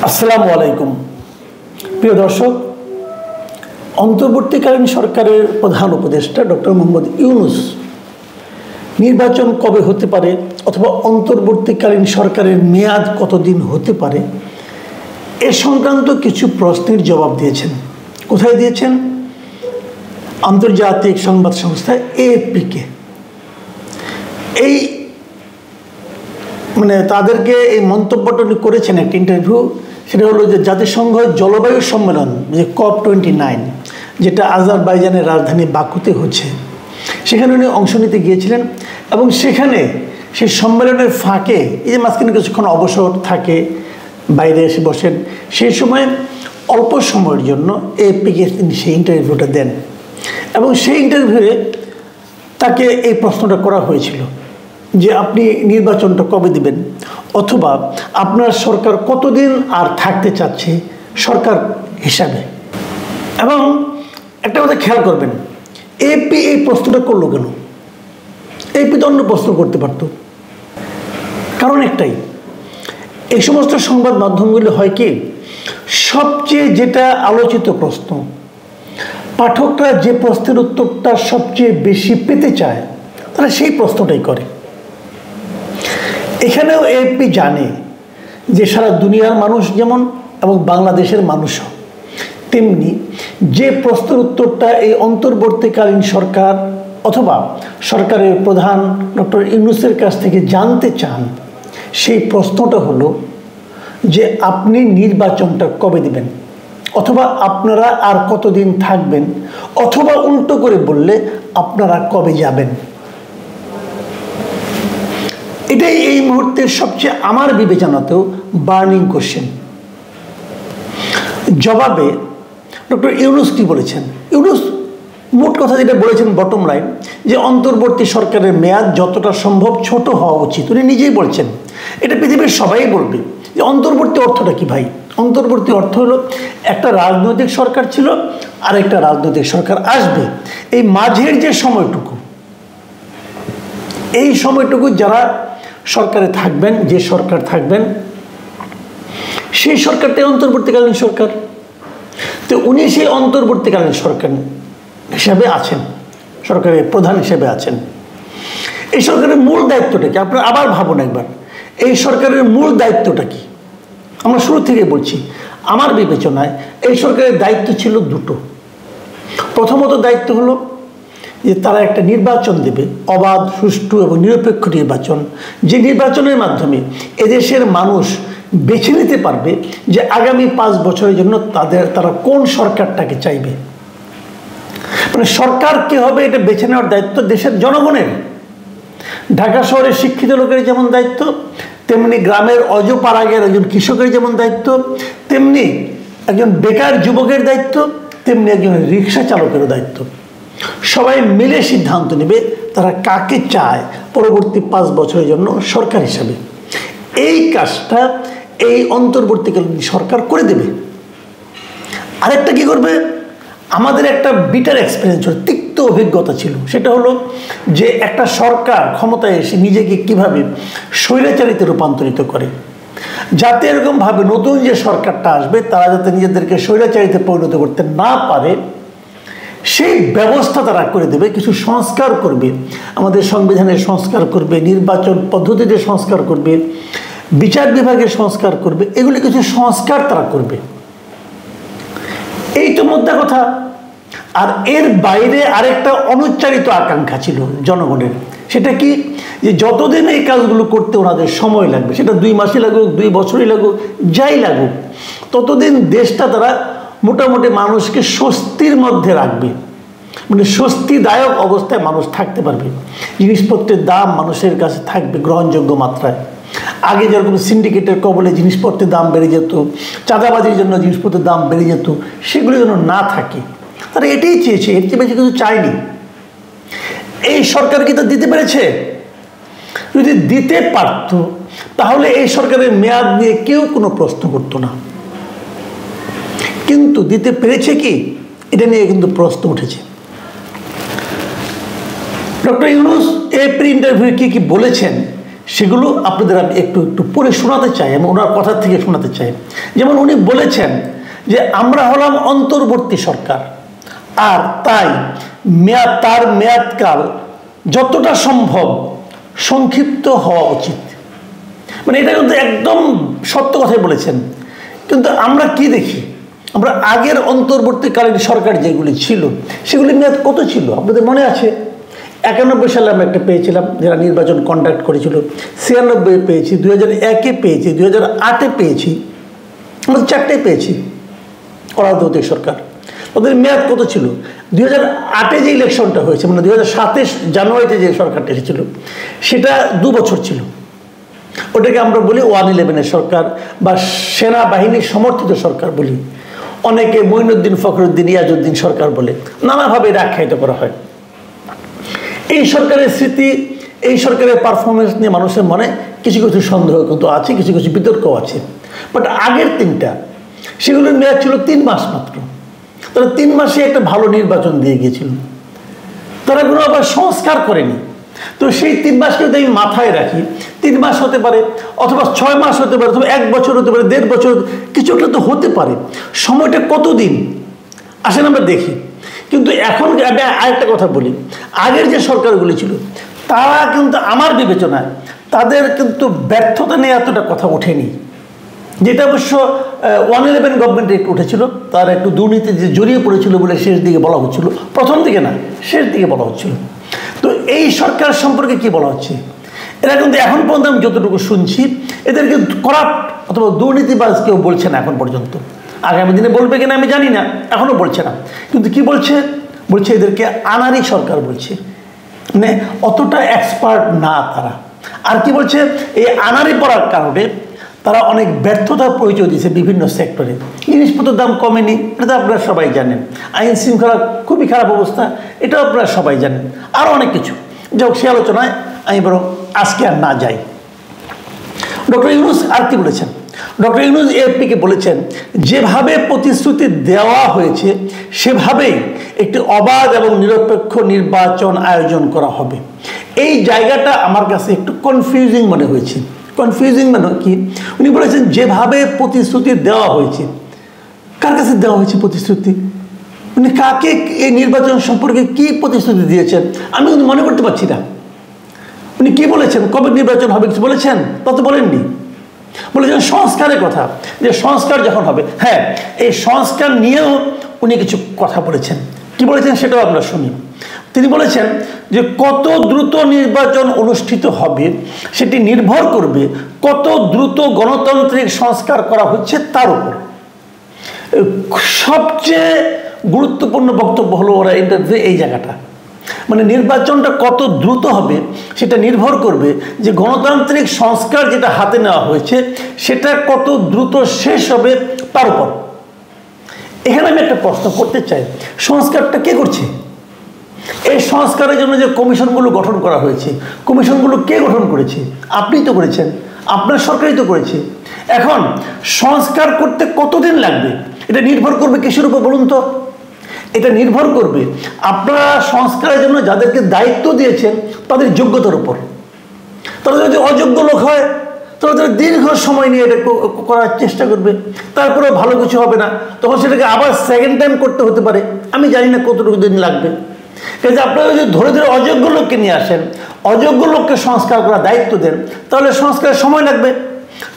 আসসালামু আলাইকুম প্রিয় দর্শক, অন্তর্বর্তীকালীন সরকারের প্রধান উপদেষ্টা ডক্টর মোহাম্মদ ইউনূস নির্বাচন কবে হতে পারে অথবা অন্তর্বর্তীকালীন সরকারের মেয়াদ কতদিন হতে পারে এ সংক্রান্ত কিছু প্রশ্নের জবাব দিয়েছেন। কোথায় দিয়েছেন? আন্তর্জাতিক সংবাদ সংস্থা এএফপিকে। এই তাদেরকে এই মন্তব্যটা করেছেন একটা ইন্টারভিউ। সেটা হলো যে জাতিসংঘ জলবায়ু সম্মেলন যে COP29 যেটা আজারবাইজানের রাজধানী বাকুতে হচ্ছে, সেখানে উনি অংশ নিতে গিয়েছিলেন এবং সেখানে সেই সম্মেলনের ফাঁকে এই যে মাঝখানে কিছুক্ষণ অবসর থাকে, বাইরে এসে বসেন, সেই সময় অল্প সময়ের জন্য এএফপিকে তিনি সেই ইন্টারভিউটা দেন এবং সেই ইন্টারভিউয়ে তাকে এই প্রশ্নটা করা হয়েছিল যে আপনি নির্বাচনটা কবে দিবেন অথবা আপনার সরকার কতদিন আর থাকতে চাচ্ছে সরকার হিসাবে। এবং একটা কথা খেয়াল করবেন, এএফপি এই প্রশ্নটা করলো কেন? এএফপি তো অন্য প্রশ্ন করতে পারত। কারণ একটাই, এই সমস্ত সংবাদ মাধ্যমগুলি হয় কি, সবচেয়ে যেটা আলোচিত প্রশ্ন, পাঠকরা যে প্রশ্নের উত্তরটা সবচেয়ে বেশি পেতে চায় তারা সেই প্রশ্নটাই করে। এখানেও এএফপি জানে যে সারা দুনিয়ার মানুষ যেমন এবং বাংলাদেশের মানুষও তেমনি যে প্রশ্নের উত্তরটা এই অন্তর্বর্তীকালীন সরকার অথবা সরকারের প্রধান ডক্টর ইউনূসের কাছ থেকে জানতে চান, সেই প্রশ্নটা হলো যে আপনি নির্বাচনটা কবে দিবেন অথবা আপনারা আর কতদিন থাকবেন অথবা উল্টো করে বললে আপনারা কবে যাবেন। এটাই এই মুহূর্তে সবচেয়ে আমার বিবেচনাতেও বার্নিং কোশ্চেন। জবাবে ডক্টর ইউনূস কি বলেছেন? ইউনূস মোট কথা যেটা বলেছেন, বটম লাইন, যে অন্তর্বর্তী সরকারের মেয়াদ যতটা সম্ভব ছোট হওয়া উচিত। উনি নিজেই বলছেন, এটা পৃথিবীর সবাই বলবে যে অন্তর্বর্তী অর্থটা কি ভাই? অন্তর্বর্তী অর্থ হলো একটা রাজনৈতিক সরকার ছিল আর একটা রাজনৈতিক সরকার আসবে, এই মাঝের যে সময়টুকু, এই সময়টুকু যারা সরকারে থাকবেন, যে সরকার থাকবেন, সেই সরকারটাই অন্তর্বর্তীকালীন সরকার। তো উনি সেই অন্তর্বর্তীকালীন সরকার হিসাবে আছেন, সরকারের প্রধান হিসেবে আছেন। এই সরকারের মূল দায়িত্বটা কি? আপনারা আবার ভাবুন একবার, এই সরকারের মূল দায়িত্বটা কি? আমরা শুরু থেকে বলছি, আমার বিবেচনায় এই সরকারের দায়িত্ব ছিল দুটো। প্রথমত দায়িত্ব হলো যে তারা একটা নির্বাচন দেবে, অবাধ, সুষ্ঠু এবং নিরপেক্ষ নির্বাচন, যে নির্বাচনের মাধ্যমে এদেশের মানুষ বেছে নিতে পারবে যে আগামী 5 বছরের জন্য তারা কোন সরকারটাকে চাইবে। সরকার কে হবে এটা বেছে নেওয়ার দায়িত্ব দেশের জনগণের। ঢাকা শহরের শিক্ষিত লোকের যেমন দায়িত্ব, তেমনি গ্রামের অজপাড়াগের একজন কৃষকের যেমন দায়িত্ব, তেমনি একজন বেকার যুবকের দায়িত্ব, তেমনি একজন রিক্সা চালকেরও দায়িত্ব। সবাই মিলে সিদ্ধান্ত নেবে তারা কাকে চায় পরবর্তী 5 বছরের জন্য সরকার হিসাবে। এই কাজটা এই অন্তর্বর্তীকালীন সরকার করে দেবে। আরেকটা কি করবে? আমাদের একটা বিটার এক্সপিরিয়েন্স ছিল, তিক্ত অভিজ্ঞতা ছিল, সেটা হলো যে একটা সরকার ক্ষমতায় এসে নিজেকে কিভাবে স্বৈরাচারীতে রূপান্তরিত করে, যাতে এরকমভাবে নতুন যে সরকারটা আসবে তারা যাতে নিজেদেরকে স্বৈরাচারীতে পরিণত করতে না পারে সেই ব্যবস্থা তারা করে দেবে। কিছু সংস্কার করবে, আমাদের সংবিধানের সংস্কার করবে, নির্বাচন পদ্ধতিতে সংস্কার করবে, বিচার বিভাগের সংস্কার করবে, এগুলি কিছু সংস্কার তারা করবে। এই তো মোদ্দা কথা। আর এর বাইরে আরেকটা অনুচ্চারিত আকাঙ্ক্ষা ছিল জনগণের, সেটা কি, যে যতদিন এই কাজগুলো করতে ওনাদের সময় লাগবে, সেটা 2 মাসই লাগুক, 2 বছরই লাগুক, যাই লাগুক, ততদিন দেশটা তারা মোটামুটি মানুষকে স্বস্তির মধ্যে রাখবে, স্বস্তিদায়ক অবস্থায় মানুষ থাকতে পারবে। জিনিসপত্রের দাম মানুষের কাছে থাকবে গ্রহণযোগ্য মাত্রায়। আগে যেরকম সিন্ডিকেটের কবলে জিনিসপত্রের দাম বেড়ে যেত, চাঁদাবাজির জন্য জিনিসপত্রের দাম বেড়ে যেত, সেগুলো যেন না থাকে, তারা এটাই চেয়েছে, এর চেয়ে বেশি কিছু চায়নি। এই সরকার কি তা দিতে পেরেছে? যদি দিতে পারত তাহলে এই সরকারের মেয়াদ নিয়ে কেউ কোনো প্রশ্ন করতো না। কিন্তু দিতে পেরেছে কি, এটা নিয়ে কিন্তু প্রশ্ন উঠেছে। ডক্টর ইউনূস এপ্রিল ইন্টারভিউ কি বলেছেন সেগুলো আপনাদের আমি একটু একটু পড়ে শোনাতে চাই, আমি ওনার কথা থেকে শোনাতে চাই। যেমন উনি বলেছেন যে আমরা হলাম অন্তর্বর্তী সরকার, আর তাই তার মেয়াদকাল যতটা সম্ভব সংক্ষিপ্ত হওয়া উচিত। মানে এটা কিন্তু একদম সত্য কথাই বলেছেন। কিন্তু আমরা কি দেখি, আমরা আগের অন্তর্বর্তীকালীন সরকার যেগুলি ছিল সেগুলি মেয়াদ কত ছিল আপনাদের মনে আছে? 91 সালে আমরা একটা পেয়েছিলাম যারা নির্বাচন কন্ডাক্ট করেছিল, 96 পেয়েছি, 2001-এ পেয়েছি, 2008-এ পেয়েছি, আমরা 4টাই পেয়েছি অরাজনৈতিক সরকার। ওদের মেয়াদ কত ছিল? 2008-এ যে ইলেকশনটা হয়েছে, মানে 2007 জানুয়ারিতে যে সরকারটা এসেছিল সেটা 2 বছর ছিল। ওটাকে আমরা বলি 111-এর সরকার বা সেনাবাহিনী সমর্থিত সরকার বলি, অনেকে মঈনুদ্দিন ফখরুদ্দিন ইয়াজউদ্দিন সরকার বলে নানাভাবে এটা আখ্যায়িত করা হয়। এই সরকারের স্মৃতি, এই সরকারের পারফরমেন্স নিয়ে মানুষের মনে কিছু কিছু সন্দেহ কিন্তু আছে, কিছু কিছু বিতর্কও আছে। বাট আগের 3টা সেগুলোর মেয়াদ ছিল 3 মাস মাত্র। তারা 3 মাসে একটা ভালো নির্বাচন দিয়ে গিয়েছিল, তারা কোনো আবার সংস্কার করেনি। তো সেই 3 মাসকে যদি আমি মাথায় রাখি, 3 মাস হতে পারে, অথবা 6 মাস হতে পারে, অথবা 1 বছর হতে পারে, 1.5 বছর, কিছু একটা তো হতে পারে। সময়টা কতদিন আসেন আমরা দেখি। কিন্তু এখন আমি আরেকটা কথা বলি, আগের যে সরকারগুলি ছিল তারা কিন্তু আমার বিবেচনায় তাদের কিন্তু ব্যর্থতা নিয়ে এতটা কথা ওঠেনি, যেটা অবশ্য 111 গভর্নমেন্টে একটু উঠেছিল। তারা একটু দুর্নীতি যে জড়িয়ে পড়েছিল বলে শেষ দিকে বলা হচ্ছিল, প্রথম দিকে না, শেষ দিকে বলা হচ্ছিল। তো এই সরকার সম্পর্কে কি বলা হচ্ছে, এরা কিন্তু এখন পর্যন্ত আমি যতটুকু শুনছি এদেরকে করাপ্ট অথবা দুর্নীতিবাজ কেউ বলছে না এখন পর্যন্ত। আগামী দিনে বলবে কিনা আমি জানি না, এখনও বলছে না। কিন্তু কি বলছে, বলছে এদেরকে আনারি সরকার বলছে, মানে অতটা এক্সপার্ট না তারা। আর কি বলছে, এই আনারি পড়ার কারণে তারা অনেক ব্যর্থতার পরিচয় দিয়েছে বিভিন্ন সেক্টরে। জিনিসপত্রের দাম কমেনি, এটা আপনারা সবাই জানেন। আইন শৃঙ্খলা খুবই খারাপ অবস্থা, এটাও আপনারা সবাই জানেন। আরও অনেক কিছু, যাই হোক সে আলোচনায় আমি বরং আজকে আর না যাই। ডক্টর ইউনূস আর কি বলেছেন? ডক্টর ইউনূস এএফপিকে বলেছেন যেভাবে প্রতিশ্রুতি দেওয়া হয়েছে সেভাবেই একটি অবাধ এবং নিরপেক্ষ নির্বাচন আয়োজন করা হবে। এই জায়গাটা আমার কাছে একটু কনফিউজিং মনে হয়েছে। কনফিউজিং মানে কি, উনি বলেছেন যেভাবে প্রতিশ্রুতি দেওয়া হয়েছে। কার কাছে দেওয়া হয়েছে প্রতিশ্রুতি? উনি কাকে এই নির্বাচন সম্পর্কে কি প্রতিশ্রুতি দিয়েছেন আমি কিন্তু মনে করতে পারছি না। উনি কি বলেছেন, কবে নির্বাচন হবে কিছু বলেছেন? তা তো বলেননি। বলেছেন সংস্কারের কথা, যে সংস্কার যখন হবে, হ্যাঁ এই সংস্কার নিয়েও উনি কিছু কথা বলেছেন। কি বলেছেন সেটাও আমরা শুনি। তিনি বলেছেন যে কত দ্রুত নির্বাচন অনুষ্ঠিত হবে সেটি নির্ভর করবে কত দ্রুত গণতান্ত্রিক সংস্কার করা হচ্ছে তার উপর। সবচেয়ে গুরুত্বপূর্ণ বক্তব্য হলো ওরা ইন্টারভিউ এই জায়গাটা, মানে নির্বাচনটা কত দ্রুত হবে সেটা নির্ভর করবে যে গণতান্ত্রিক সংস্কার যেটা হাতে নেওয়া হয়েছে সেটা কত দ্রুত শেষ হবে তার উপর। এখানে আমি একটা প্রশ্ন করতে চাই, সংস্কারটা কে করছে? এই সংস্কারের জন্য যে কমিশনগুলো গঠন করা হয়েছে, কমিশনগুলো কে গঠন করেছে? আপনিই তো করেছেন, আপনার সরকারই তো করেছে। এখন সংস্কার করতে কতদিন লাগবে এটা নির্ভর করবে কিসের উপর বলুন তো? এটা নির্ভর করবে আপনারা সংস্কারের জন্য যাদেরকে দায়িত্ব দিয়েছেন তাদের যোগ্যতার উপর। তারা যদি অযোগ্য লোক হয় তাহলে তারা দীর্ঘ সময় নিয়ে এটা করার চেষ্টা করবে, তারপরেও ভালো কিছু হবে না, তখন সেটাকে আবার সেকেন্ড টাইম করতে হতে পারে। আমি জানি না কতটুকু দিন লাগবে। কিন্তু আপনারা যদি ধরে ধরে অযোগ্য লোককে নিয়ে আসেন, অযোগ্য লোককে সংস্কার করার দায়িত্ব দেন, তাহলে সংস্কারের সময় লাগবে।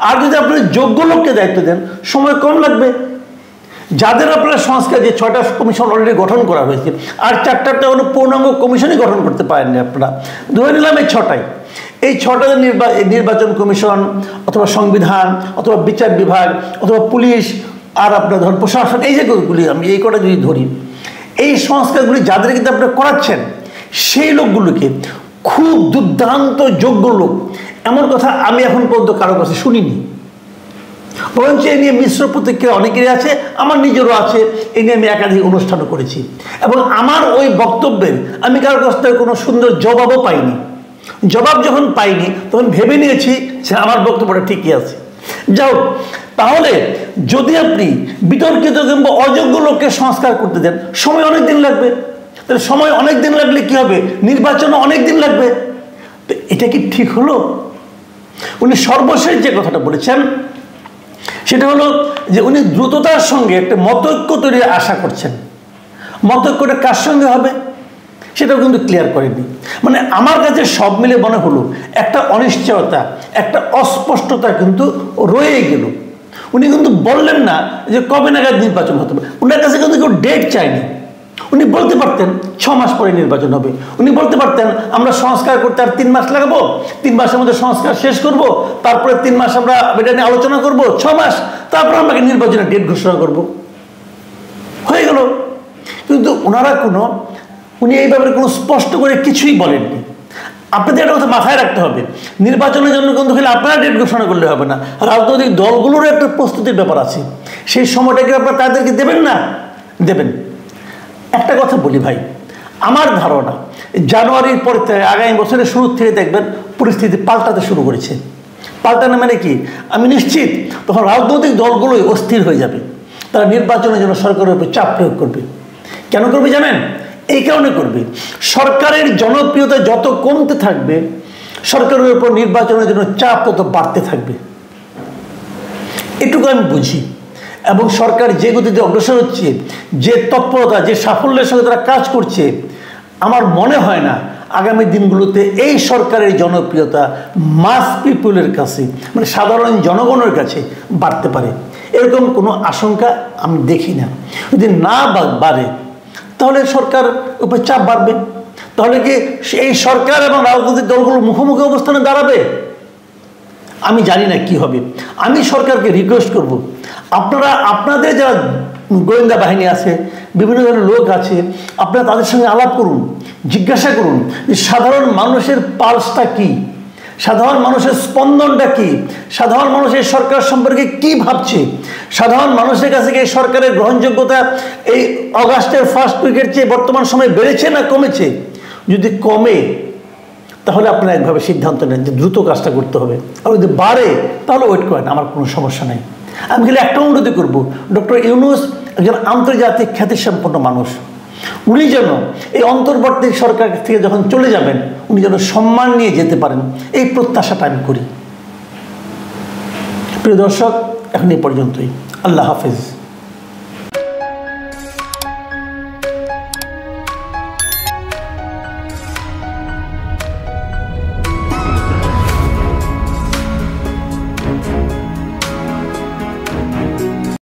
আর যদি আপনি যোগ্য লোককে দায়িত্ব দেন সময় কম লাগবে। যাদের আপনারা সংস্কার, যে 6টা কমিশন অলরেডি গঠন করা হয়েছে, আর 4টা কোনো পূর্ণাঙ্গ কমিশনই গঠন করতে পারেননি আপনারা, ধরে নিলাম এই 6টাই, এই 6টা নির্বাচন কমিশন অথবা সংবিধান অথবা বিচার বিভাগ অথবা পুলিশ আর আপনার ধরুন প্রশাসন, এই যেগুলি আমি এই কটা যদি ধরি, এই সংস্কারগুলি যাদের কিন্তু আপনারা করাচ্ছেন সেই লোকগুলোকে খুব দুর্দান্ত যোগ্য লোক এমন কথা আমি এখন পর্যন্ত কারো কাছে শুনিনি। বরঞ্চ এ নিয়ে মিশ্র প্রতিক্রিয়া অনেকেরই আছে, আমার নিজেরও আছে। এ নিয়ে আমি একাধিক অনুষ্ঠানও করেছি এবং আমার ওই বক্তব্যের আমি কারোর কাছ থেকে কোনো সুন্দর জবাবও পাইনি। জবাব যখন পাইনি তখন ভেবে নিয়েছি যে আমার বক্তব্যটা ঠিকই আছে। যাও, তাহলে যদি আপনি বিতর্কিত কিংবা অযোগ্য লোককে সংস্কার করতে দেন সময় অনেক দিন লাগবে। তাহলে সময় অনেক দিন লাগলে কি হবে, নির্বাচনও অনেক দিন লাগবে। তো এটা কি ঠিক হলো? উনি সর্বশেষ যে কথাটা বলেছেন সেটা হলো যে উনি দ্রুততার সঙ্গে একটা মতৈক্য তৈরির আশা করছেন। মতৈক্যটা কার সঙ্গে হবে সেটাও কিন্তু ক্লিয়ার করেনি। মানে আমার কাছে সব মিলে মনে হলো একটা অনিশ্চয়তা, একটা অস্পষ্টতা কিন্তু রয়ে গেল। উনি কিন্তু বললেন না যে কবে নাগাদ নির্বাচন হতে হবে, উনার কাছে কিন্তু কেউ ডেট চায়নি। উনি বলতে পারতেন 6 মাস পরে নির্বাচন হবে, উনি বলতে পারতেন আমরা সংস্কার করতে আর 3 মাস লাগাবো, 3 মাসের মধ্যে সংস্কার শেষ করব, তারপরে 3 মাস আমরা এটা নিয়ে আলোচনা করব, 6 মাস, তারপর আমরা নির্বাচনের ডেট ঘোষণা করব, হয়ে গেল। কিন্তু ওনারা উনি এই ব্যাপারে কোনো স্পষ্ট করে কিছুই বলেননি। আপনাদের একটা কথা মাথায় রাখতে হবে, নির্বাচনের জন্য কিন্তু খালি আপনারা ডেট ঘোষণা করলে হবে না, রাজনৈতিক দলগুলোরও একটা প্রস্তুতির ব্যাপার আছে। সেই সময়টাকে আপনারা তাদেরকে দেবেন না? দেবেন। একটা কথা বলি ভাই, আমার ধারণা জানুয়ারির পর থেকে আগামী বছরের শুরু থেকে দেখবেন পরিস্থিতি পাল্টাতে শুরু করেছে। পাল্টানো মানে কি, আমি নিশ্চিত তখন রাজনৈতিক দলগুলোই অস্থির হয়ে যাবে। তারা নির্বাচনের জন্য সরকারের উপর চাপ প্রয়োগ করবে। কেন করবে জানেন? এই কারণে করবে, সরকারের জনপ্রিয়তা যত কমতে থাকবে সরকারের উপর নির্বাচনের জন্য চাপ তত বাড়তে থাকবে। এটুকু আমি বুঝি। এবং সরকার যে গতিতে অগ্রসর হচ্ছে, যে তৎপরতা, যে সাফল্যের সঙ্গে তারা কাজ করছে, আমার মনে হয় না আগামী দিনগুলোতে এই সরকারের জনপ্রিয়তা মাস পিপুলের কাছে, মানে সাধারণ জনগণের কাছে বাড়তে পারে। এরকম কোনো আশঙ্কা আমি দেখি না। যদি না বাড়ে তাহলে সরকার উপর চাপ বাড়বে। তাহলে কি এই সরকার এবং রাজনৈতিক দলগুলো মুখোমুখি অবস্থানে দাঁড়াবে? আমি জানি না কি হবে। আমি সরকারকে রিকোয়েস্ট করব, আপনারা আপনাদের যারা গোয়েন্দা বাহিনী আছে, বিভিন্ন ধরনের লোক আছে, আপনারা তাদের সঙ্গে আলাপ করুন, জিজ্ঞাসা করুন যে সাধারণ মানুষের পালসটা কি, সাধারণ মানুষের স্পন্দনটা কি, সাধারণ মানুষ এই সরকার সম্পর্কে কি ভাবছে, সাধারণ মানুষের কাছে এই সরকারের গ্রহণযোগ্যতা এই অগাস্টের ফার্স্ট উইকের চেয়ে বর্তমান সময়ে বেড়েছে না কমেছে? যদি কমে তাহলে আপনারা একভাবে সিদ্ধান্ত নেন যে দ্রুত কাজটা করতে হবে, আর যদি বাড়ে তাহলে ওয়েট করেন, আমার কোনো সমস্যা নেই। আমি খালি একটা অনুরোধ করব, ডক্টর ইউনূস একজন আন্তর্জাতিক খ্যাতিসম্পন্ন মানুষ, উনি যেন এই অন্তর্বর্তী সরকার থেকে যখন চলে যাবেন উনি যেন সম্মান নিয়ে যেতে পারেন, এই প্রত্যাশাটা আমি করি। প্রিয় দর্শক, এখন এই পর্যন্তই। আল্লাহ হাফেজ।